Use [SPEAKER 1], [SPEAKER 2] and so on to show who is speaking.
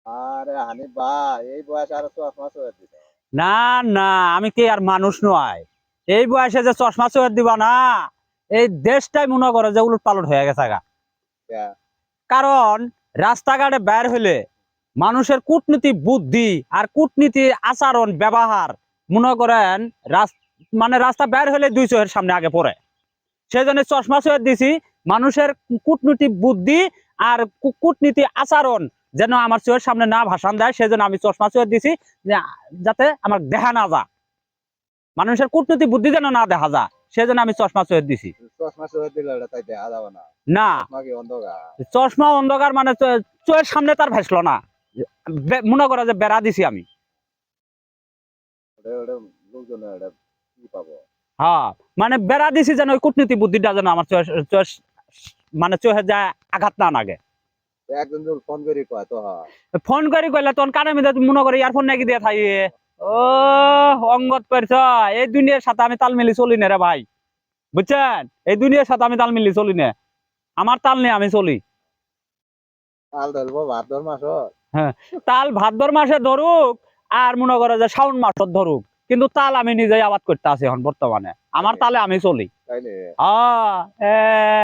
[SPEAKER 1] আরে হানিফ ভাই এই বয়স আর চশমা চোখে দিত।
[SPEAKER 2] না না, আমি কি আর মানুষ নয়? এই বয়সে যে চশমা চোখে দিবা না, এই দেশটাই মনে করে যে উলট পালট হয়ে গেছে গা।
[SPEAKER 1] কে?
[SPEAKER 2] কারণ রাস্তাঘাটে বের হইলে মানুষের কূটনীতি বুদ্ধি আর কূটনীতি আচরণ ব্যবহার মনে করেন মানে রাস্তা বের হলে দুই চোখের সামনে আগে পড়ে। সেই জন্য চশমা চোখে দিছি, মানুষের কূটনীতি বুদ্ধি আর কূটনীতি আচরণ যেন আমার চোখের সামনে না ভাসান দেয়, সেই জন্য আমি চশমা চোখে দিছি, যাতে আমার দেখা না যায়, মানুষের কূটনীতি বুদ্ধি যেন না দেখা যায়, সেই জন্য আমি চশমা চোখে দিছি।
[SPEAKER 1] চশমা চোখে দিলে ওটা তাই দেখা যাবে না।
[SPEAKER 2] না,
[SPEAKER 1] চশমা কি অন্ধকার?
[SPEAKER 2] চশমা অন্ধকার মানে চোখের সামনে তার ভাসলো না, মনে করে যে বেড়া দিছি আমি।
[SPEAKER 1] ওটা ওটা লোকজন ওটা কি পাবো?
[SPEAKER 2] হ্যাঁ, মানে বেড়া দিছি যেন ওই কূটনীতি বুদ্ধিটা যেন আমার মানে চোখে যায় আঘাত না লাগে।
[SPEAKER 1] একজন যদি ফোন করি কয় তো হয়।
[SPEAKER 2] ফোন করি কইলে তখন কানে মধ্যে মনে করে ইয়ারফোন নাকি দিয়ে থাকি। ও অঙ্গত পারছ, এই দুনিয়ার সাথে আমি তাল মিলি চলি না রে ভাই, বুঝছেন? এই দুনিয়ার সাথে আমি তাল মিলি চলি না, আমার তাল নিয়ে আমি চলি।
[SPEAKER 1] কাল ধরবো ভাত ধর মাস।
[SPEAKER 2] হ্যাঁ, তাল ভাদ্র মাসে ধরুক আর মনে করে যে শ্রাবণ মাসত ধরুক, কিন্তু তাল আমি নিজেই আবাদ করতে আছি এখন বর্তমানে, আমার তালে আমি চলি।
[SPEAKER 1] তাইলে
[SPEAKER 2] আহ